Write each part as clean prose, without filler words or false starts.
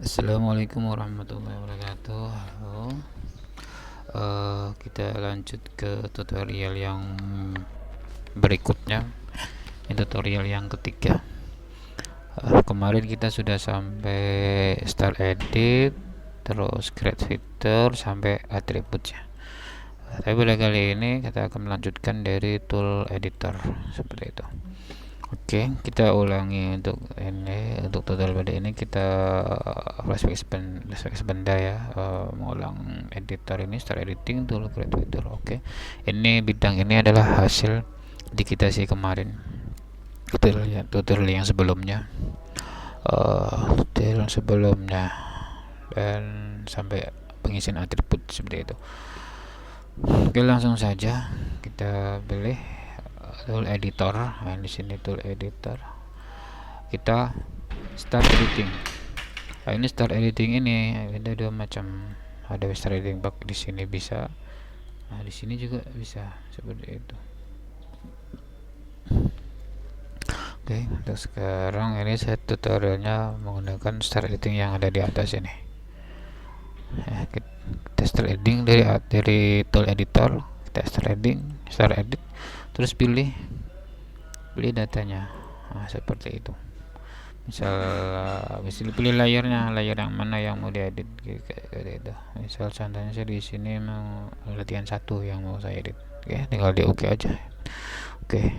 Assalamualaikum warahmatullahi wabarakatuh. Halo. Kita lanjut ke tutorial yang berikutnya. Ini tutorial yang ketiga. Kemarin kita sudah sampai start edit, terus create fitur sampai atributnya. Tapi pada kali ini kita akan melanjutkan dari tool editor seperti itu. Oke, kita ulangi untuk ini. Untuk tutorial pada ini kita flashback sebentar ya, mengulang editor ini, start editing, tool create fitur. Oke, ini bidang ini adalah hasil di kita sih kemarin tutorial yang sebelumnya, dan sampai pengisian atribut seperti itu. Oke, langsung saja kita pilih tool editor. Nah, di sini tool editor, kita start editing. Nah, ini start editing ini ada dua macam. Ada start editing bug di sini bisa. Nah, di sini juga bisa seperti itu. Oke, untuk sekarang ini saya tutorialnya menggunakan start editing yang ada di atas ini. Ya, kita start editing dari tool editor, kita start edit, terus pilih datanya. Nah, seperti itu. Misal pilih layarnya, layar yang mana yang mau diedit gitu. Misal contohnya saya di sini mau latihan 1 yang mau saya edit. Oke, tinggal di oke aja. Oke.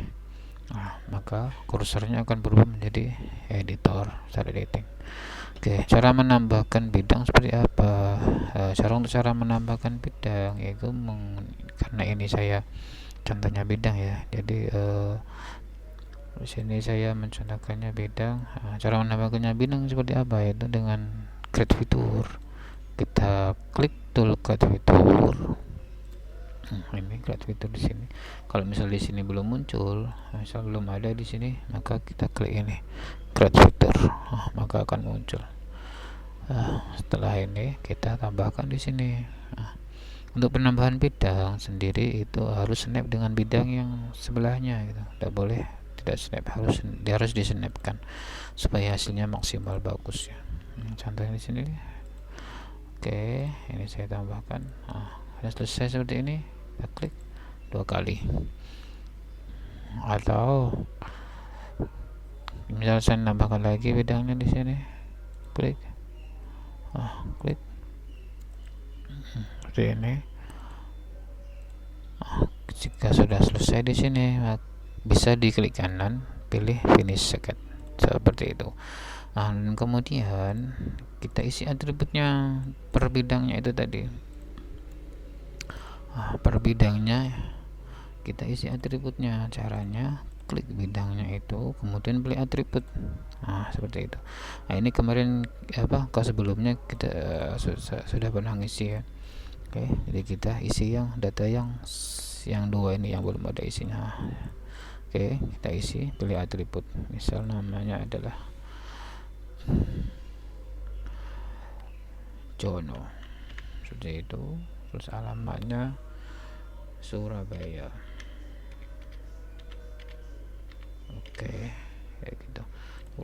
Nah, maka kursornya akan berubah menjadi editor, start editing. Oke, cara menambahkan bidang seperti apa? Cara menambahkan bidang yaitu karena ini saya contohnya bidang ya. Jadi di sini saya mencontohkannya bidang. Cara menambahkannya bidang seperti apa? Yaitu dengan create fitur. Kita klik tool create fitur. Ini create fitur di sini. Kalau misal di sini belum muncul, misal belum ada di sini, maka kita klik ini create fitur. Maka akan muncul. Setelah ini kita tambahkan di sini. Untuk penambahan bidang sendiri itu harus snap dengan bidang yang sebelahnya gitu. Tidak boleh tidak snap, harus disenapkan supaya hasilnya maksimal bagus ya. Contohnya di sini. Oke, ini saya tambahkan. Sudah selesai seperti ini. Kita klik 2 kali. Atau misal saya nambahkan lagi bidangnya di sini. Klik. Klik. Seperti ini. Jika sudah selesai di sini, bisa diklik kanan, pilih finish second seperti itu. Dan kemudian kita isi atributnya per bidangnya itu tadi. Per bidangnya kita isi atributnya. Caranya klik bidangnya itu, kemudian pilih atribut. Seperti itu. Ini kemarin kalau sebelumnya kita sudah pernah ngisi ya. Oke, jadi kita isi yang data yang 2 ini yang belum ada isinya. Oke, kita isi, pilih atribut. Misal namanya adalah Jono. Seperti itu. Terus alamatnya Surabaya. Oke, kayak gitu.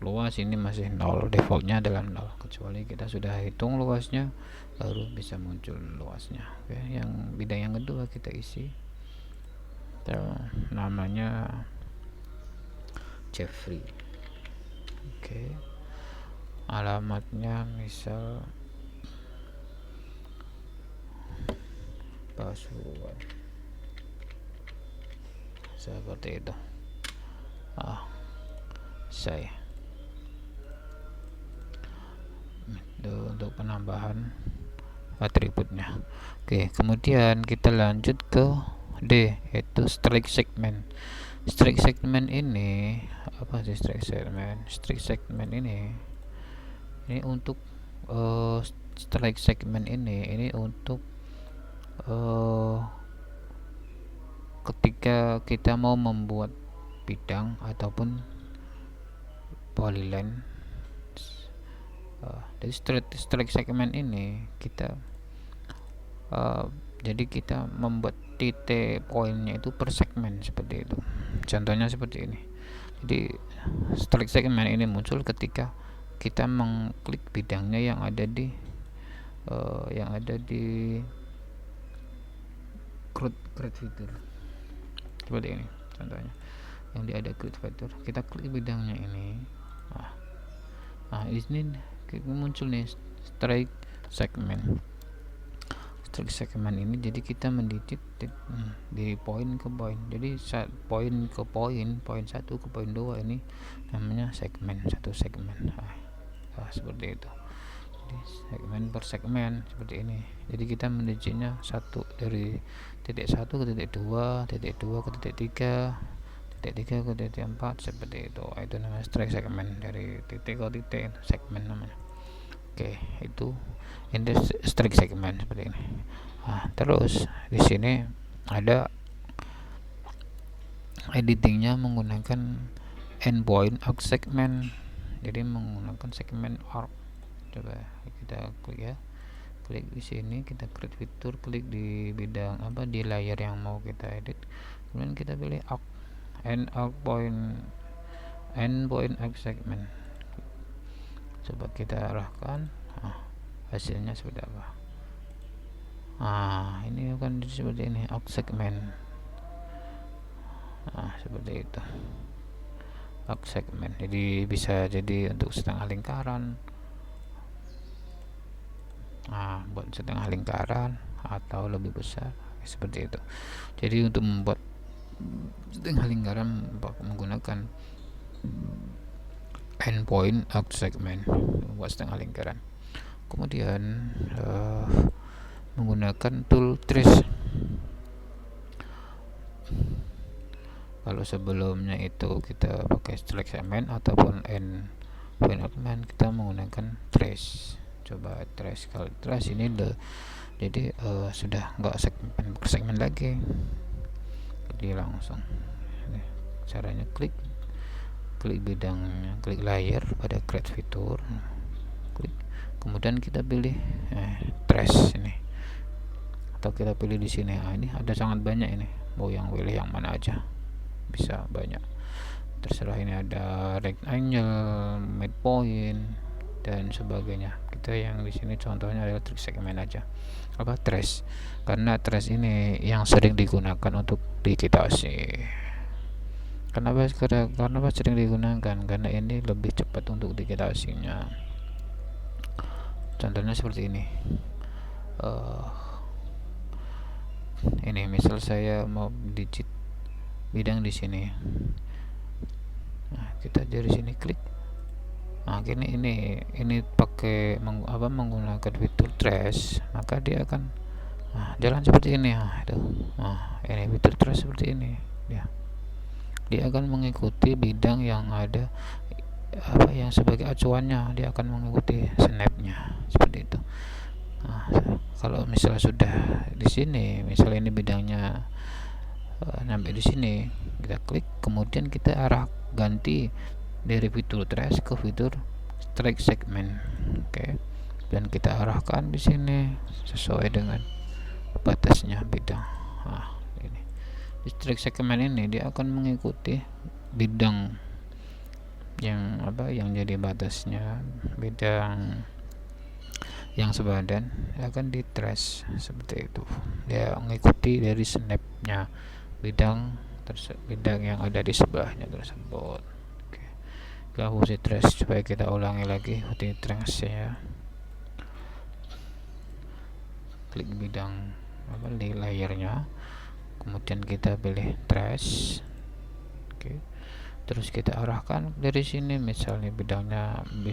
Luas ini masih 0, defaultnya adalah 0, kecuali kita sudah hitung luasnya baru bisa muncul luasnya. Oke, yang bidang yang kedua kita isi. Namanya Jeffrey. Oke, alamatnya misal Pasuruan seperti itu. Saya itu untuk penambahan atributnya. Oke, kemudian kita lanjut ke D, yaitu strike segment. Strike segment ini apa sih? Strike segment ini untuk strike segment ini untuk ketika kita mau membuat bidang ataupun polyline. Dari strike segment ini kita jadi kita membuat titik poinnya itu per segmen seperti itu. Contohnya seperti ini. Jadi strike segment ini muncul ketika kita mengklik bidangnya yang ada di create fitur seperti ini contohnya, yang ada create fitur, kita klik bidangnya ini. Di sini muncul nih strike segment ini. Jadi kita mendikit di poin ke poin, jadi poin ke poin 1 ke poin 2 ini namanya satu segmen. Seperti itu. Jadi segmen per segmen seperti ini. Jadi kita mendikitnya dari titik 1 ke titik 2, titik 2 ke titik 3, titik 3 ke titik 4, seperti itu. Itu namanya strike segmen, dari titik ke titik segmen namanya. Oke, itu ini strike segmen seperti ini. Terus di sini ada editingnya menggunakan endpoint arc segment. Jadi menggunakan segmen arc. Coba kita klik ya, klik di sini, kita create fitur, klik di bidang di layer yang mau kita edit, kemudian kita pilih arc endpoint arc segment. Coba kita arahkan, hasilnya seperti apa. Ini akan seperti ini, arc segment. Seperti itu, arc segment. Jadi bisa jadi untuk setengah lingkaran, buat setengah lingkaran atau lebih besar, seperti itu. Jadi untuk membuat setengah lingkaran menggunakan endpoint arc segment, buat setengah lingkaran. Kemudian menggunakan tool trace. Kalau sebelumnya itu kita pakai strike segment ataupun endpoint arc segment, kita menggunakan trace. Coba trace, kalau trace ini jadi sudah enggak segmen per segmen lagi, jadi langsung caranya klik bidangnya, klik layer pada create fitur, klik, kemudian kita pilih trace ini, atau kita pilih di sini. Ini ada sangat banyak ini, mau yang pilih yang mana aja, bisa banyak, terserah. Ini ada rectangle, midpoint dan sebagainya. Kita yang di sini contohnya adalah trik segmen aja, trace, karena trace ini yang sering digunakan untuk digitasi. Kenapa sering digunakan? Karena ini lebih cepat untuk digitasinya. Contohnya seperti ini. Ini misal saya mau digit bidang di sini. Kita dari sini klik. Ini pakai menggunakan fitur trace, maka dia akan jalan seperti ini. Ini fitur trace seperti ini. Dia akan mengikuti bidang yang ada yang sebagai acuannya, dia akan mengikuti snapnya seperti itu. Kalau misalnya sudah di sini, misalnya ini bidangnya sampai di sini, kita klik, kemudian kita ganti dari fitur trace ke fitur strike segment. Dan kita arahkan di sini sesuai dengan batasnya bidang. Ini di strike segment ini dia akan mengikuti bidang yang jadi batasnya, bidang yang sebadan akan di trace seperti itu. Dia mengikuti dari snapnya bidang yang ada di sebelahnya tersebut. Kita fungsi trace, supaya kita ulangi lagi fungsi trace ya. Klik bidang di layernya, kemudian kita pilih trace. Terus kita arahkan dari sini, misalnya bidangnya di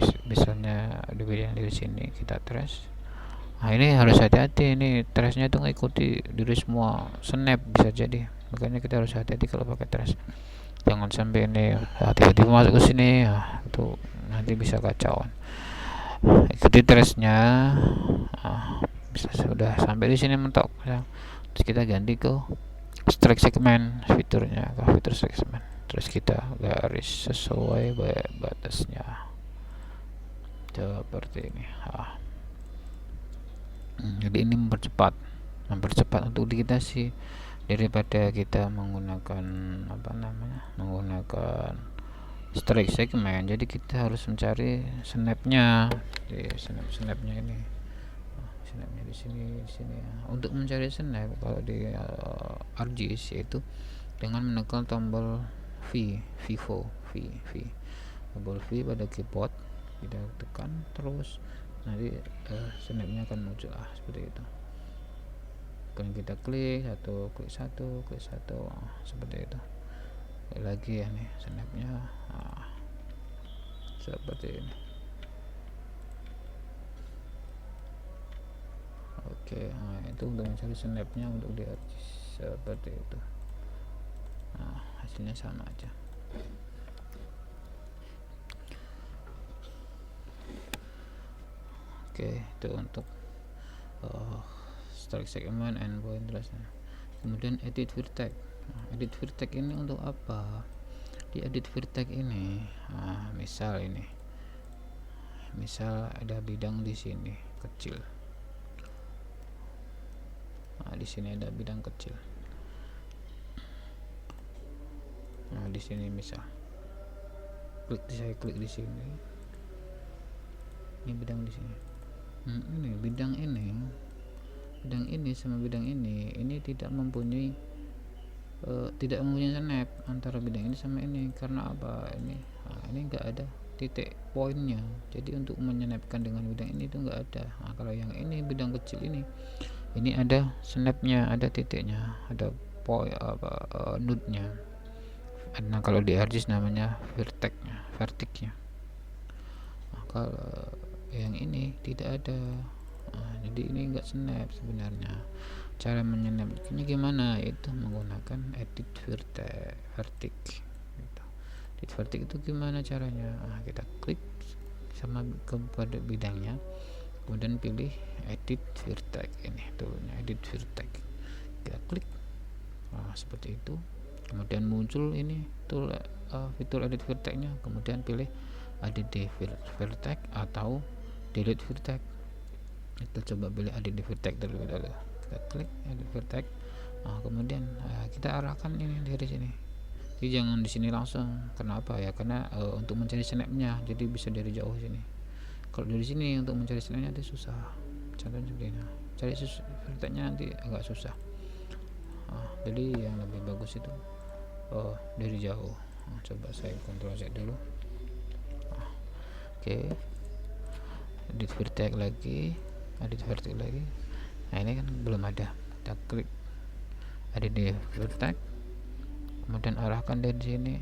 bidang dari sini, kita trace. Ini harus hati-hati, ini trace-nya itu mengikuti dari semua snap, bisa jadi. Makanya kita harus hati-hati kalau pakai trace. Jangan sampai ini tiba-tiba masuk ke sini, itu nanti bisa kacauan. Ikuti trace-nya. Bisa sudah sampai di sini mentok ya. Terus kita ganti ke strike segment, fiturnya ke fitur strike segment. Terus kita garis sesuai batasnya seperti ini. Jadi ini mempercepat untuk digitasi daripada kita menggunakan menggunakan strike segment, jadi kita harus mencari snapnya di snapnya ini. Snapnya di sini ya. Untuk mencari snap kalau di ArcGIS yaitu dengan menekan tombol V, tombol V pada keyboard, kita tekan terus, nanti snapnya akan muncul seperti itu. Kemudian kita klik satu, seperti itu. Lagi ya nih snapnya seperti ini. Oke, itu untuk mencari snapnya untuk di ArcGIS seperti itu. Hasilnya sama aja. Oke, itu untuk strike segment and point trace. Kemudian edit vertex. Edit vertex ini untuk apa? Di edit vertex ini, misal ada bidang di sini kecil. Di sini ada bidang kecil. Di sini misal saya klik di sini. Ini bidang di sini. Ini bidang ini sama bidang ini tidak mempunyai snap antara bidang ini sama ini. Karena apa? Ini enggak ada titik poinnya, jadi untuk menynapkan dengan bidang ini itu enggak ada. Kalau yang ini bidang kecil ini ada snapnya, ada titiknya, ada poin node-nya. Nah, kalau di ArcGIS namanya vertex-nya. Kalau yang ini tidak ada, jadi ini enggak snap sebenarnya. Cara menynapkannya gimana? Itu menggunakan edit vertex gitu. Edit vertex itu gimana caranya? Kita klik sama kepada bidangnya, kemudian pilih edit vertex, ini toolnya edit vertex, kita klik seperti itu. Kemudian muncul ini tool fitur edit vertex-nya, kemudian pilih edit vertex atau delete vertex. Kita coba pilih edit vertex terlebih dahulu. Kita klik edit vertex, kemudian kita arahkan ini dari sini. Jadi jangan di sini langsung. Kenapa ya? Karena untuk mencari snapnya, jadi bisa dari jauh sini. Kalau dari sini untuk mencari snapnya nanti susah. Contohnya seperti ini. Cari vertexnya nanti agak susah. Jadi yang lebih bagus itu dari jauh. Coba saya Ctrl Z dulu. Oke. Edit vertex lagi. Nah, ini kan belum ada. Kita klik edit vertex, kemudian arahkan dari sini.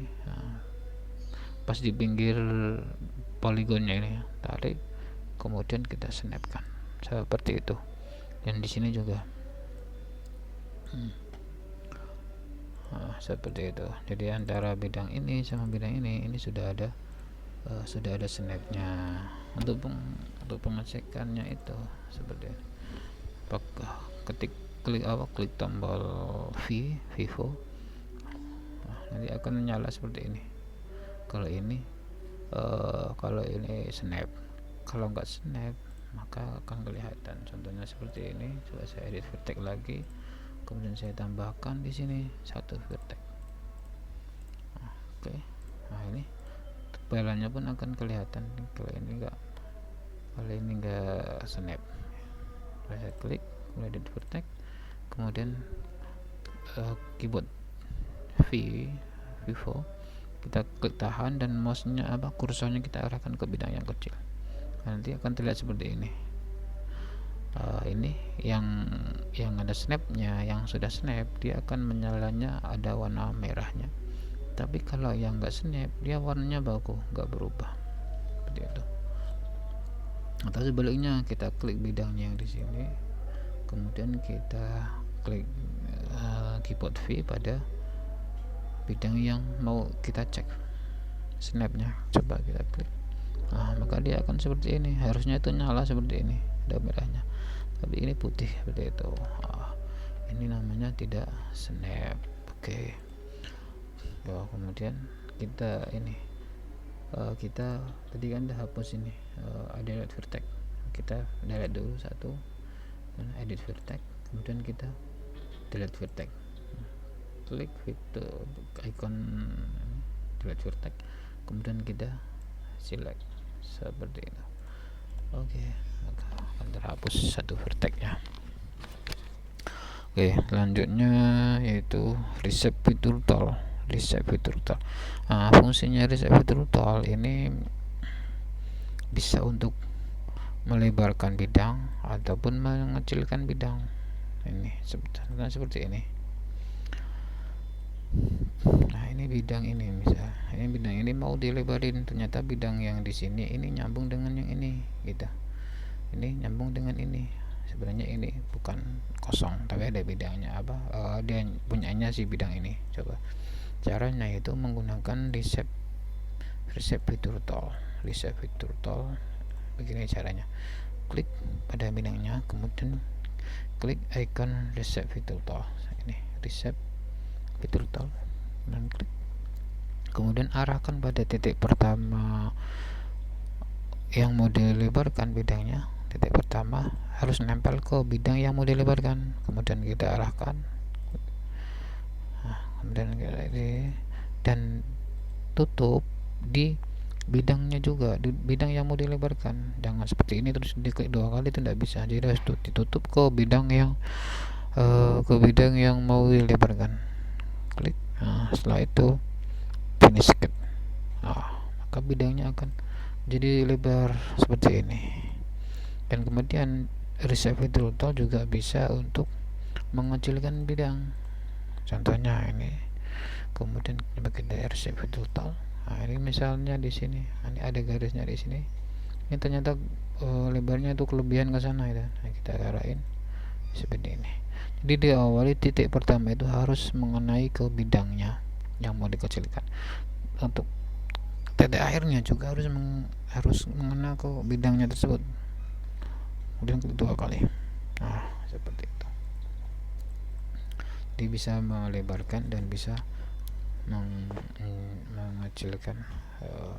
Pas di pinggir poligonnya ini, tarik, kemudian kita snapkan seperti itu. Dan di sini juga seperti itu. Jadi antara bidang ini sama bidang ini sudah ada snapnya. Untuk pengecekannya itu seperti ini. Klik tombol Vivo, nanti akan menyala seperti ini. Kalau ini snap, kalau enggak snap maka akan kelihatan. Contohnya seperti ini. Coba saya edit vertex lagi, kemudian saya tambahkan di sini satu vertex. Oke. Nah, ini tebalannya pun akan kelihatan. Kalau ini enggak snap, saya klik kemudian edit vertex, kemudian keyboard Vivo, kita klik tahan dan mouse-nya kursornya kita arahkan ke bidang yang kecil. Nanti akan terlihat seperti ini. Ini yang ada snapnya, yang sudah snap dia akan menyalanya ada warna merahnya. Tapi kalau yang enggak snap dia warnanya baku, enggak berubah seperti itu. Atau sebaliknya, kita klik bidangnya yang di sini, kemudian kita klik keyboard V pada bidang yang mau kita cek snapnya. Coba kita klik, maka dia akan seperti ini. Harusnya itu nyala seperti ini, ada merahnya, tapi ini putih seperti itu. Ini namanya tidak snap. Oke. Kemudian kita kita tadi kan udah hapus ini delete vertex. Kita delete dulu satu, dan edit vertex, kemudian kita delete vertex. Klik fitur icon delete vertex, kemudian kita select seperti itu. Oke, maka akan terhapus satu vertexnya. Oke, selanjutnya yaitu reset fitur tool. Nah, fungsinya reset fitur tool ini bisa untuk melebarkan bidang ataupun mengecilkan bidang. Ini seperti ini. Nah, ini bidang ini, misal ini bidang ini mau dilebarin, ternyata bidang yang di sini ini nyambung dengan yang ini gitu. Ini nyambung dengan ini. Sebenarnya ini bukan kosong, tapi ada bidangnya apa? Dia punyanya si bidang ini. Coba caranya itu menggunakan reset fitur tool. Begini caranya. Klik pada bidangnya, kemudian klik icon reset fitur tool. Ini reset fitur tool dan klik, kemudian arahkan pada titik pertama yang mau dilebarkan bidangnya. Titik pertama harus nempel ke bidang yang mau dilebarkan, kemudian kita arahkan, kemudian kita dan tutup di bidangnya juga, di bidang yang mau dilebarkan. Jangan seperti ini terus diklik 2 kali, itu tidak bisa. Jadi harus ditutup ke bidang yang mau dilebarkan. Klik. Nah, setelah itu finish cut. Maka bidangnya akan jadi lebar seperti ini. Dan kemudian reset fitur tool juga bisa untuk mengecilkan bidang. Contohnya ini. Kemudian kita reset fitur tool. Nah, ini misalnya di sini, ini ada garisnya di sini. Ini ternyata lebarnya itu kelebihan ke sana ya. Nah, kita arahin seperti ini. Jadi diawali titik pertama itu harus mengenai ke bidangnya yang mau dikecilkan. Untuk titik akhirnya juga harus mengena ke bidangnya tersebut. Kemudian kedua kali. Nah, seperti itu. Dia bisa melebarkan dan bisa mengecilkan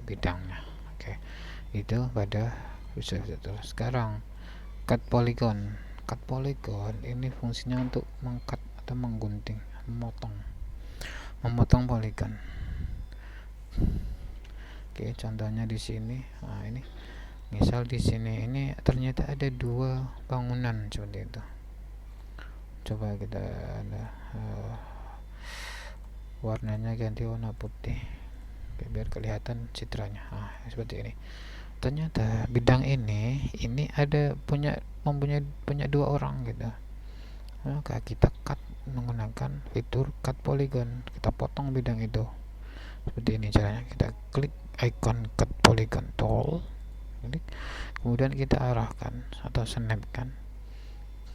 bidangnya. Oke, itu pada bisa itu. Sekarang cut polygon ini fungsinya untuk mengcut atau menggunting, memotong polygon. Oke, contohnya di sini. Nah, ini misal di sini ini ternyata ada 2 bangunan seperti itu. Coba kita warnanya ganti warna putih. Oke, biar kelihatan citranya. Seperti ini. Ternyata bidang ini ada punya 2 orang gitu. Maka kita cut menggunakan fitur cut polygon. Kita potong bidang itu. Seperti ini caranya. Kita klik icon cut polygon tool. Kemudian kita arahkan atau snapkan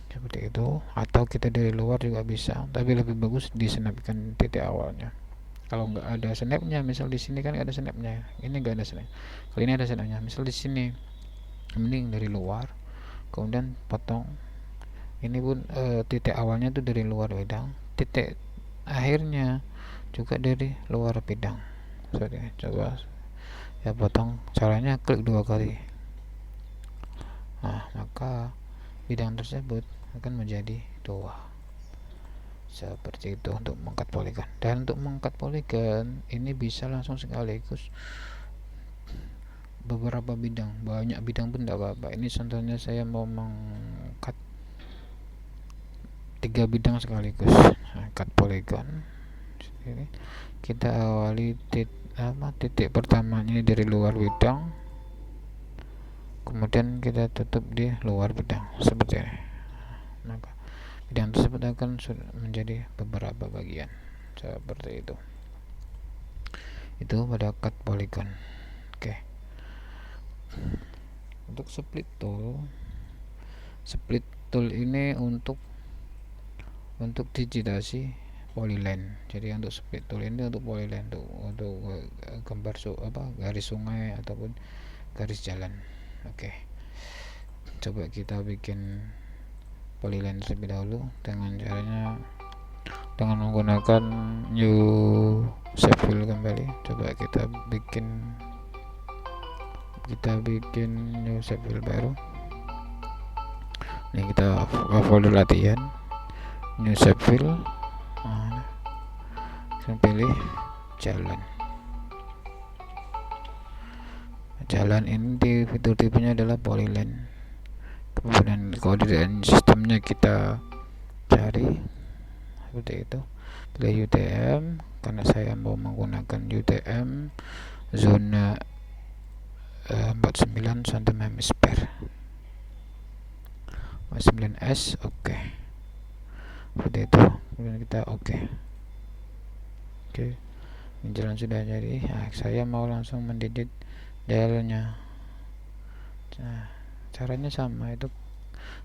seperti itu, atau kita dari luar juga bisa, tapi lebih bagus disenapkan titik awalnya. Kalau nggak ada snapnya, misal di sini kan ada snapnya, ini nggak ada snap, kalau ini ada snapnya, misal di sini mending dari luar, kemudian potong. Ini pun titik awalnya itu dari luar bidang, titik akhirnya juga dari luar bidang. Coba ya, potong. Caranya klik 2 kali. Nah, maka bidang tersebut akan menjadi 2 seperti itu untuk mengkat polygon. Dan untuk mengkat polygon ini bisa langsung sekaligus beberapa bidang, banyak bidang pun tidak apa-apa. Ini contohnya saya mau mengkat 3 bidang sekaligus. Cut polygon. Ini kita awali titik pertama ini dari luar bidang, kemudian kita tutup di luar bidang seperti ini. Maka bidang tersebut akan menjadi beberapa bagian seperti itu. Itu pada cut polygon. Oke. Untuk split tool ini untuk digitasi polyline. Jadi untuk split tool ini untuk polyline, untuk gambar garis sungai ataupun garis jalan. Oke. Coba kita bikin polyline terlebih dahulu dengan menggunakan new shape fill kembali. Coba kita bikin new shape fill baru. Ini kita folder latihan, new shape fill. Saya pilih jalan. jalan ini di fitur tipenya adalah polyline. Kemudian koordinat sistemnya kita cari seperti itu, pilih UTM karena saya mau menggunakan UTM zona 49 cm spare 9S. oke, seperti itu. Kemudian kita oke, ini jalan sudah jadi. Saya mau langsung mendidik jalannya. Nah, caranya sama, itu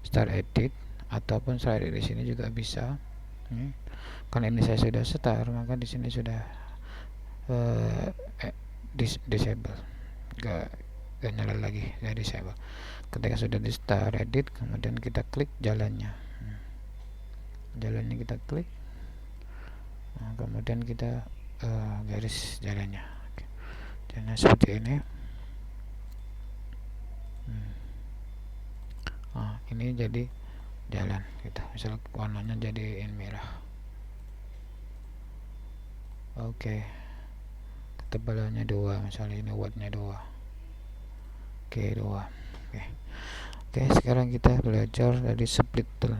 start edit ataupun slide di sini juga bisa. Karena ini saya sudah start, maka di sini sudah disable, gak nyala lagi, ya disable. Ketika sudah di start edit, kemudian kita klik jalannya, kita klik, kemudian kita garis jalannya. Jalannya seperti ini. Ini jadi jalan kita, misal warnanya jadiin merah. Ketebalannya 2, misalnya ini wattnya 2. 2. Sekarang kita belajar dari split tool.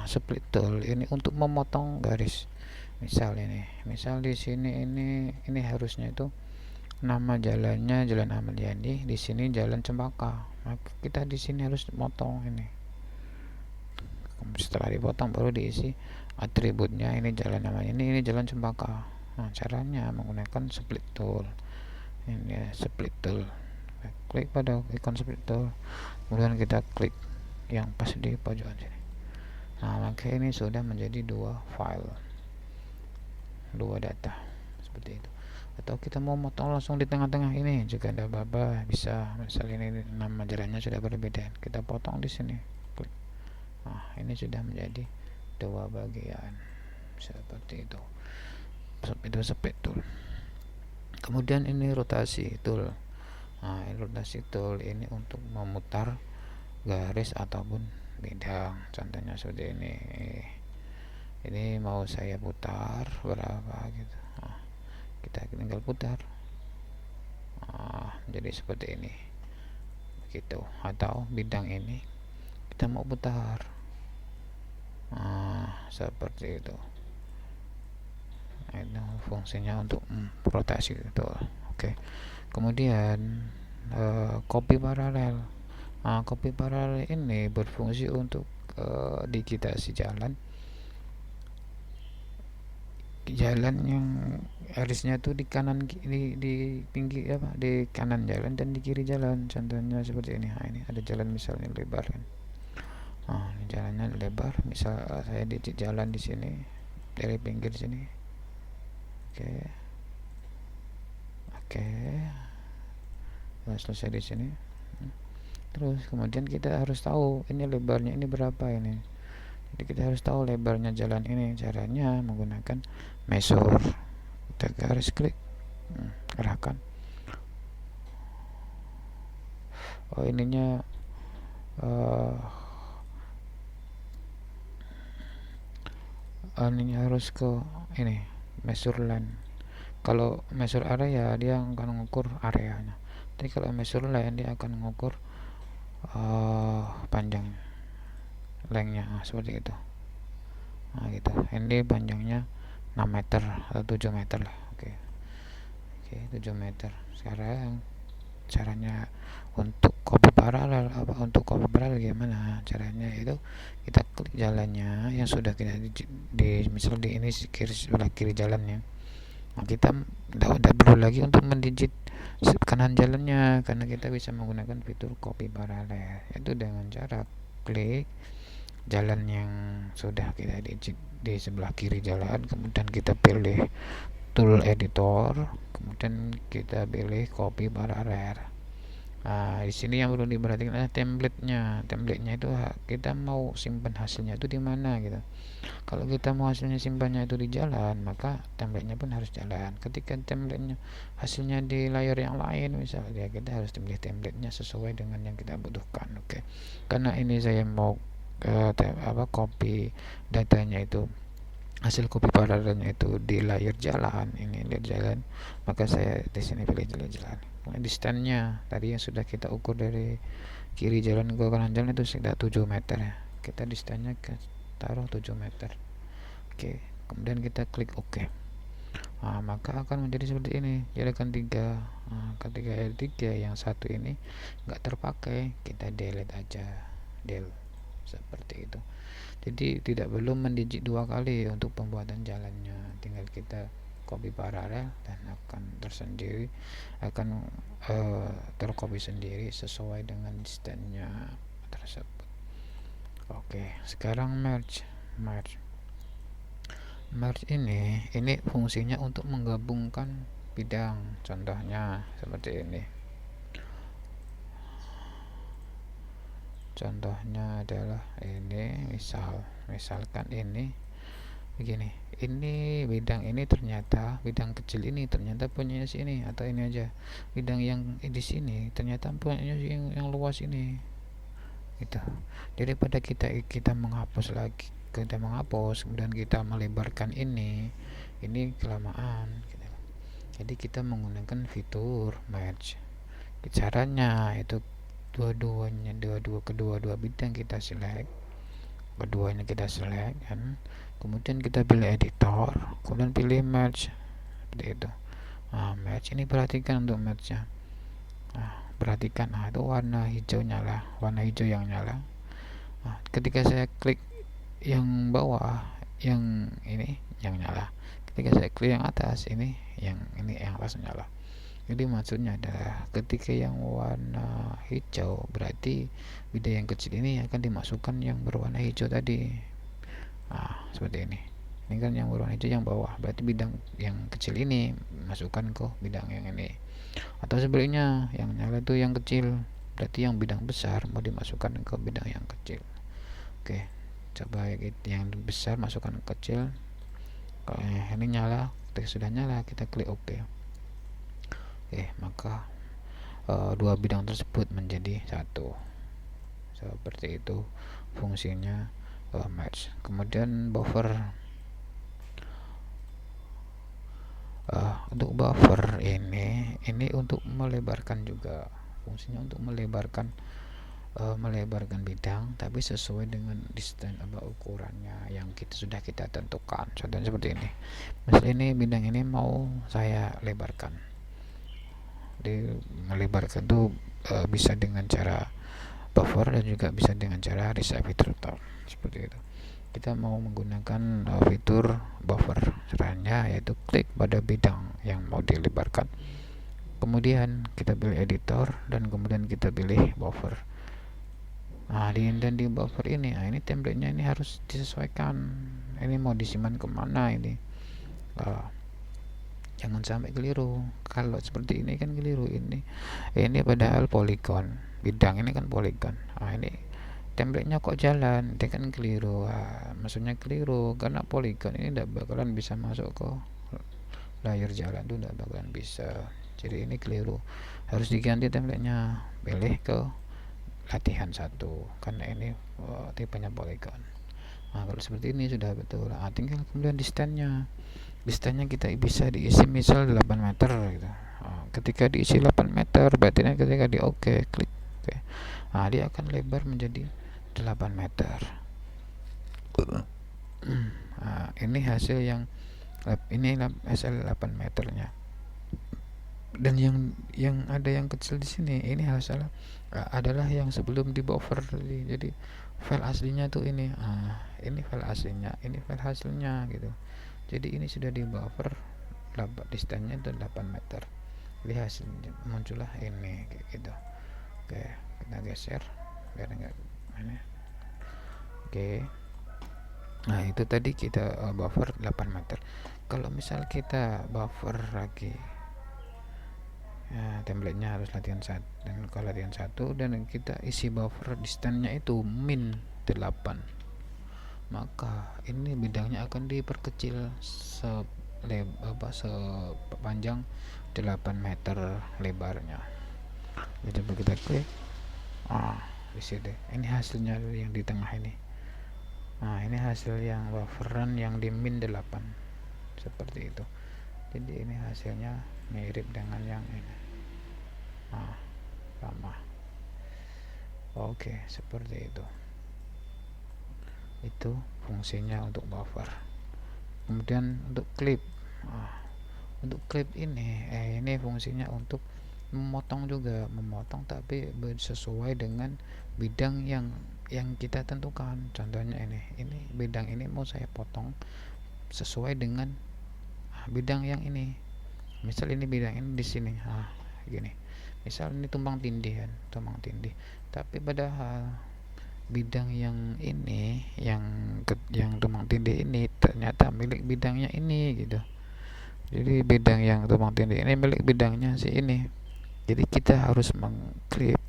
Split tool ini untuk memotong garis. Misal di sini ini harusnya itu nama jalannya Jalan Ahmad Yani, di sini Jalan Cempaka. Maka kita di sini harus motong ini. Setelah dipotong baru diisi atributnya. Ini jalan namanya ini Jalan Cempaka. Caranya menggunakan split tool. Ini ya, split tool. Klik pada ikon split tool, kemudian kita klik yang pas di pojokan sini. Maka ini sudah menjadi 2 file, 2 data seperti itu. Atau kita mau motong langsung di tengah-tengah ini juga ada apa-apa, bisa. Misal ini nama jalannya sudah berbeda, kita potong di sini, klik. Ini sudah menjadi 2 bagian seperti itu. Itu split tool. Kemudian ini rotasi tool. Rotasi tool ini untuk memutar garis ataupun bidang. Contohnya seperti ini. Ini mau saya putar berapa gitu. Kita tinggal putar. Jadi seperti ini. Begitu. Atau bidang ini kita mau putar. Seperti itu. Itu fungsinya untuk rotasi itu. Kemudian copy paralel. Copy paralel ini berfungsi untuk digitasi jalan yang garisnya tuh di kanan, di pinggir di kanan jalan dan di kiri jalan. Contohnya seperti ini. Ini ada jalan misalnya lebar kan. Ini jalannya lebar. Misal saya digit jalan di sini dari pinggir sini. Selesai di sini. Terus kemudian kita harus tahu ini lebarnya ini berapa ini. Jadi kita harus tahu lebarnya jalan ini. Caranya menggunakan measure. Kita garis klik, arahkan. Ininya ininya harus ke ini measure line. Kalau measure area dia akan mengukur areanya. Tapi kalau measure line dia akan mengukur panjang lengthnya, seperti itu. Gitu. Ini panjangnya 6 meter atau 7 meter lah. 7 meter. Sekarang caranya untuk copy paralel gimana caranya? Itu kita klik jalannya yang sudah kita di misal di ini sebelah kiri jalannya. Kita tidak perlu lagi untuk mendigit kanan jalannya, karena kita bisa menggunakan fitur copy paralel, yaitu dengan cara klik jalan yang sudah kita digit di sebelah kiri jalan, kemudian kita pilih tool editor, kemudian kita pilih copy paralel. Di sini yang perlu diperhatikan adalah templatenya itu kita mau simpan hasilnya itu di mana gitu. Kalau kita mau hasilnya simpannya itu di jalan, maka templatenya pun harus jalan. Ketika templatenya hasilnya di layar yang lain misalnya, kita harus pilih templatenya sesuai dengan yang kita butuhkan. Karena ini saya mau copy datanya itu hasil copy paralelnya itu di layer jalan, ini layer jalan, maka saya di sini pilih layer jalan. Kemudian distance-nya tadi yang sudah kita ukur dari kiri jalan ke kanan jalan itu sekitar 7 meter ya. Kita distance-nya ke taruh 7 meter. Oke, kemudian kita klik OK. Nah, maka akan menjadi seperti ini. Jadi akan tiga. Nah, ketika L3 yang satu ini nggak terpakai, kita delete aja, delete seperti itu. Jadi tidak perlu mendigit dua kali untuk pembuatan jalannya, tinggal kita copy paralel dan akan tersendiri akan tercopy sendiri sesuai dengan distance-nya tersebut. Oke, sekarang merge ini fungsinya untuk menggabungkan bidang, contohnya seperti ini. Contohnya adalah ini, misalkan ini begini, ini bidang ini ternyata bidang kecil ini ternyata punya sini, atau ini aja bidang yang di sini ternyata punya yang luas ini gitu. Daripada kita menghapus lagi, kemudian kita melebarkan ini kelamaan gitu. Jadi kita menggunakan fitur merge. Caranya itu kedua bidang kita select, keduanya kita select kan, kemudian kita pilih editor, kemudian pilih merge seperti itu. Nah, merge ini perhatikan untuk merge nya. Perhatikan, itu warna hijau nyala, warna hijau yang nyala. Nah, ketika saya klik yang bawah, yang ini yang nyala. Ketika saya klik yang atas, ini yang atas nyala. Jadi maksudnya adalah ketika yang warna hijau berarti bidang yang kecil ini akan dimasukkan yang berwarna hijau tadi. Nah, seperti ini. Ini kan yang berwarna hijau yang bawah, berarti bidang yang kecil ini masukkan ke bidang yang ini. Atau sebaliknya, yang nyala itu yang kecil, berarti yang bidang besar mau dimasukkan ke bidang yang kecil. Oke, coba yang besar masukkan ke kecil. Kalau ini nyala, ketika sudah nyala kita klik OK. Maka dua bidang tersebut menjadi satu. Seperti itu fungsinya merge. Kemudian buffer. Untuk buffer ini untuk melebarkan juga, fungsinya untuk melebarkan bidang, tapi sesuai dengan distance ukurannya yang sudah kita tentukan. Contohnya seperti ini. Misal ini bidang ini mau saya lebarkan. Melebarkan itu bisa dengan cara buffer dan juga bisa dengan cara resize filter seperti itu. Kita mau menggunakan fitur buffer, caranya yaitu klik pada bidang yang mau dilebarkan, kemudian kita pilih editor dan kemudian kita pilih buffer. Nah, dan di buffer ini, ini template-nya ini harus disesuaikan. Ini mau disimpan kemana ini? Jangan sampai keliru. Kalau seperti ini kan keliru, ini padahal polygon, bidang ini kan polygon. Ini template-nya kok jalan, dia kan keliru. Maksudnya keliru karena polygon ini tidak bakalan bisa masuk ke layar jalan, itu tidak bakalan bisa. Jadi ini keliru, harus diganti template-nya, pilih ke latihan 1 karena ini tipenya polygon. Nah, kalau seperti ini sudah betul. Tinggal kemudian distance-nya kita bisa diisi misal 8 meter gitu. Ketika diisi 8 meter berarti ketika di OK klik OK, dia akan lebar menjadi 8 meter. Ini hasil yang ini hasil 8 meternya. Dan yang ada yang kecil di sini, ini hasil adalah yang sebelum di buffer tadi. Jadi file aslinya tuh ini. Ini file aslinya, ini file hasilnya gitu. Jadi ini sudah di buffer, distance-nya itu 8 meter. Jadi hasilnya muncullah ini kayak gitu. Oke, kita geser biar enggak ini. Oke. Nah, itu tadi kita buffer 8 meter. Kalau misal kita buffer lagi, template-nya harus latihan 1. Dan kalau latihan 1 dan kita isi buffer distance-nya itu min 8, maka ini bidangnya akan diperkecil sepanjang 8 meter lebarnya. Jadi coba kita klik di sini. Ini hasilnya yang di tengah ini. Nah, ini hasil yang bufferan yang di min 8 seperti itu. Jadi ini hasilnya mirip dengan yang ini. Nah, sama. Oke, seperti itu fungsinya untuk buffer. Kemudian untuk clip, untuk clip ini fungsinya untuk memotong juga, memotong tapi sesuai dengan bidang yang kita tentukan. Contohnya ini bidang ini mau saya potong sesuai dengan bidang yang ini. Misal ini bidang ini di sini, gini. Misal ini tumpang tindih kan, tumpang tindih. Tapi padahal bidang yang ini, yang tumpang tindih ini ternyata milik bidangnya ini gitu. Jadi bidang yang tumpang tindih ini milik bidangnya si ini. Jadi kita harus mengklip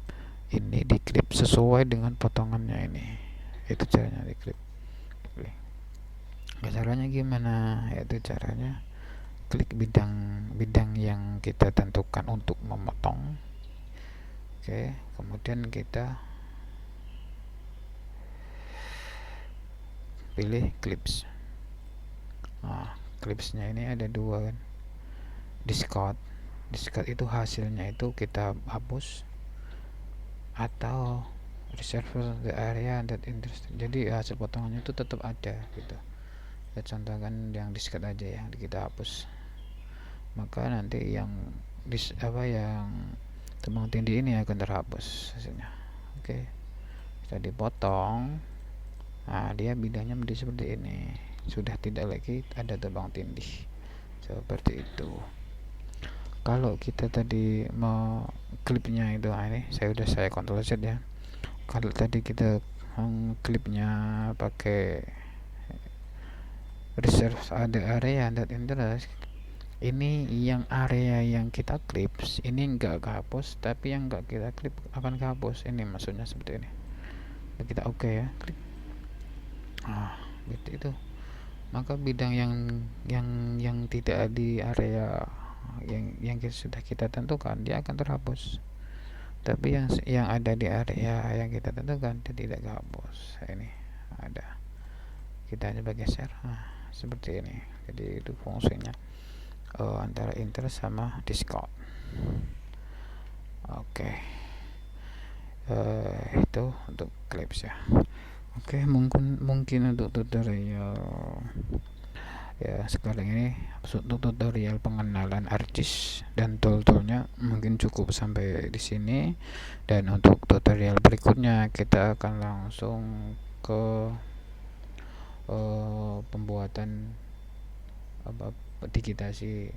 ini, diklip sesuai dengan potongannya ini. Itu caranya diklip. Caranya gimana? Itu caranya klik bidang yang kita tentukan untuk memotong. Oke, kemudian kita pilih clips. Clipsnya ini ada dua kan, discard itu hasilnya itu kita hapus atau reserve the area that interest. Jadi hasil potongannya itu tetap ada gitu. Kita contohkan yang discard aja ya, kita hapus. Maka nanti yang yang tumpang tindih ini akan terhapus hasilnya. Oke, kita dipotong. Nah, dia bidangnya menjadi seperti ini, sudah tidak lagi ada tumpang tindih seperti itu. Kalau kita tadi mau klipnya itu, ini saya Ctrl Z ya. Kalau tadi kita klipnya pakai reserve ada area that interest, ini yang area yang kita klip ini enggak kehapus, tapi yang enggak kita klip akan kehapus. Ini maksudnya seperti ini. Kita oke ya, klik. Gitu itu. Maka bidang yang tidak di area yang sudah kita tentukan dia akan terhapus. Tapi yang ada di area yang kita tentukan dia tidak kehapus. Ini ada. Kita hanya geser. Seperti ini. Jadi itu fungsinya antara interest sama discount. Oke. Itu untuk clips ya. Oke, mungkin untuk tutorial ya sekarang ini, untuk tutorial pengenalan ArcGIS dan tool-toolnya mungkin cukup sampai di sini. Dan untuk tutorial berikutnya kita akan langsung ke pembuatan digitasi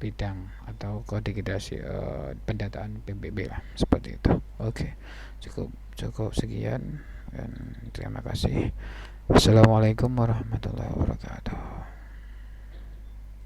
bidang atau kodigitasi pendataan PBB lah, seperti itu. Oke, cukup sekian dan terima kasih. Wassalamualaikum warahmatullahi wabarakatuh.